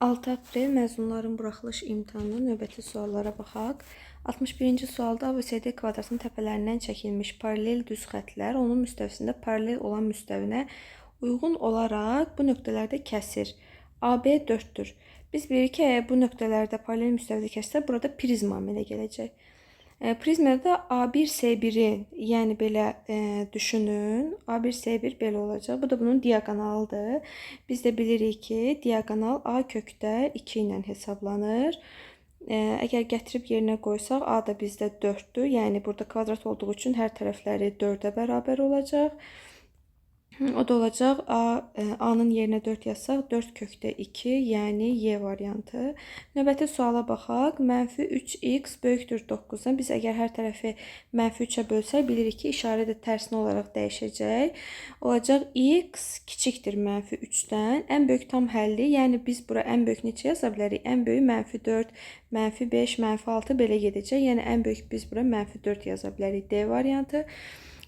6 aprel məzunların buraxılış imtahanının növbəti suallara baxaq. 61-ci sualda ABCD kvadratının təpələrindən çəkilmiş paralel düz xətlər onun müstəvisində paralel olan müstəvinə uyğun olaraq bu nöqtələrdə kəsir. AB 4-dür. Biz bilirik ki, əgər bu nöqtələrdə paralel müstəvidə kəssə, burada prizma əmələ gələcək. Prizmada A1-C1-in, yəni belə düşünün, A1-C1 belə olacaq. Bu da bunun diaqonalıdır. Biz də bilirik ki, diaqonal A kökdə 2 ilə hesablanır. Əgər gətirib yerinə qoysaq, A da bizdə 4-dür. Yəni burada kvadrat olduğu üçün hər tərəfləri 4-ə bərabər olacaq. O da olacaq A-nın yerinə 4 yazsaq 4 kökdə 2, yəni Y variantı. Növbəti suala baxaq. Mənfi 3x böyükdür 9-dan. Biz əgər hər tərəfi mənfi 3-ə bölsək, bilirik ki, işarə də tərsinə olaraq dəyişəcək. Olacaq x kiçikdir mənfi 3-dən. Ən böyük tam həlli, yəni biz bura ən böyük neçə yaza bilərik? Ən böyük mənfi 4, mənfi 5, mənfi 6 belə gedəcək. Yəni ən böyük biz bura mənfi 4 yaza bilərik. D variantı.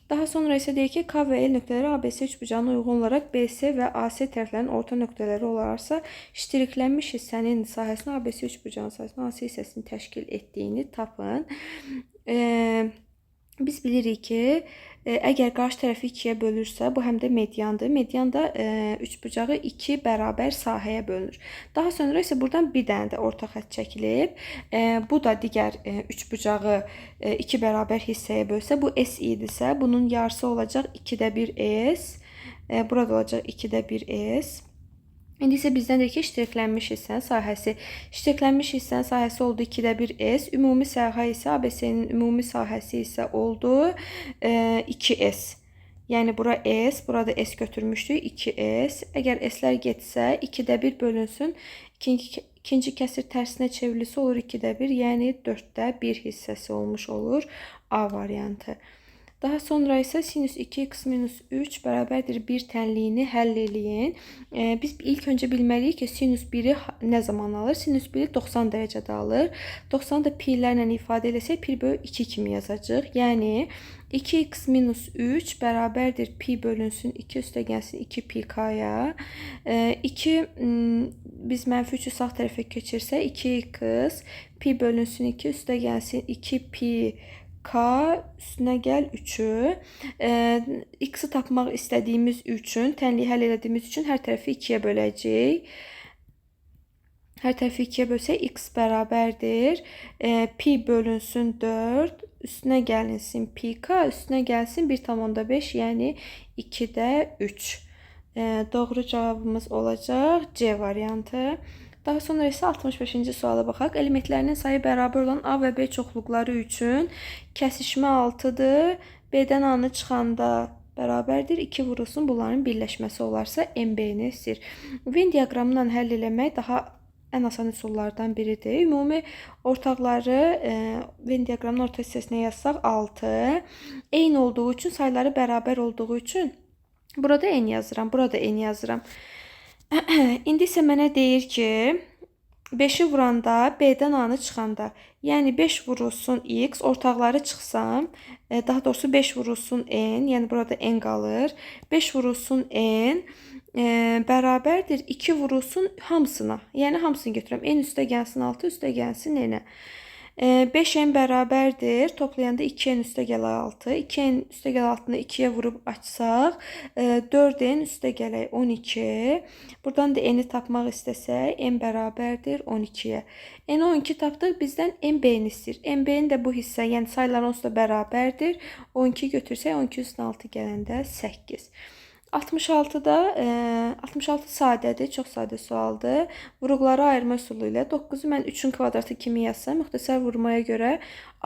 Daha sonra isə deyək ki, K və L nöqtələri ABC üçbucağına uyğun olaraq BC və AC tərəflərinin orta nöqtələri olarsa, ştriklənmiş hissənin sahəsini ABC üçbucağının sahəsinin AC hissəsini təşkil etdiyini tapın. Biz bilirik ki, əgər qarşı tərəfi 2-yə bölürsə, bu həm də mediandır. Median da üçbucağı 2 bərabər sahəyə bölünür. Daha sonra isə buradan bir dənə də orta xətt çəkilib. Bu da digər üçbucağı 2 bərabər hissəyə bölsə, bu S idisə, bunun yarısı olacaq 2-də 1 S. Burada olacaq 2-də 1 S. İndi isə bizdən deyir ki, ştriklənmiş hissənin sahəsi. Ştriklənmiş hissənin sahəsi oldu 2-də 1 S. Ümumi sahə isə ABC-nin ümumi sahəsi isə oldu 2S. Yəni bura S, burada S götürmüşdük 2S. Əgər S-lər getsə 2-də 1 bölünsün. İkinci kəsir tərsinə çevrilisi olur 2-də 1, yəni 4-də 1 hissəsi olmuş olur A variantı. Daha sonra isə sinüs 2x minus 3 bərabərdir 1 tənliyini həll eləyin. Biz ilk öncə bilməliyik ki, sinüs 1-i nə zaman alır? Sinüs 1-i 90 dərəcədə alır. 90 da pi-lərlə ifadə eləsək, 1 bölü 2 kimi yazacaq. Yəni 2x minus 3 bərabərdir pi bölünsün 2 üstə gəlsin 2 pi k-ya. 2 biz mənfi 3-ü sağ tərəfə keçirsək 2x pi bölünsün 2 üstə gəlsin 2 pi K üstünə gəl 3-ü. X-i tapmaq istədiyimiz üçün, tənliyi həll elədiyimiz üçün hər tərəfi 2-yə böləcəyik. Hər tərəfi 2-yə bölsək, x bərabərdir. Pi bölünsün 4, üstünə gəlinsin pi k, üstünə gəlsin 1,5, yəni 2-də 3. Doğru cavabımız olacaq C variantı. Daha sonra isə 65-ci suala baxaq. Elementlərinin sayı bərabər olan A və B çoxluqları üçün kəsişmə 6-dır. B-dən A-nı çıxanda bərabərdir. 2 vurulsun, bunların birləşməsi olarsa MB-ni istir. Venn diaqramından həll eləmək daha ən asan üsullardan biridir. Ümumi ortaqları Venn diaqramının orta hissəsinə yazsaq 6. Eyni olduğu üçün, sayları bərabər olduğu üçün burada N yazıram, burada N yazıram. İndi isə mənə deyir ki, 5-i vuranda, B-dən A-nı çıxanda, yəni 5 vurulsun X, ortaqları çıxsam, daha doğrusu 5 vurulsun N, yəni burada N qalır. 5 vurulsun N bərabərdir 2 vurulsun hamısına, yəni hamısını götürürəm. N üstə gəlsin 6, üstə gəlsin N-ə. 5n bərabərdir. Toplayanda 2n üstə gələ 6. 2n üstə gələ 6-nı 2-yə vurub açsaq, 4n üstə gələk 12. Buradan da n-i tapmaq istəsək, n bərabərdir 12-yə. N-i 12 tapdıq, bizdən MB-ni istəyir. MB-ni də bu hissə, yəni sayıların onsuz da bərabərdir. 12 götürsək, 12 üstün 6 gələndə 8. 66-da 66 sadədir, çox sadə sualdır. Vuruqları ayırma üsulu ilə 9-u mən 3-ün kvadratı kimi yazsam, müxtəsər vurmaya görə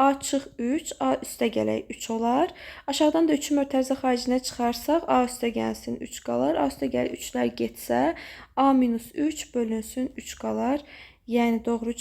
A çıx 3, A üstə gələk 3 olar. Aşağıdan da 3-ü mötərizə xaricinə çıxarsaq, A üstə gəlsin 3 qalar. A üstə gəl 3-lər getsə, A minus 3 bölünsün 3 qalar. Yəni doğru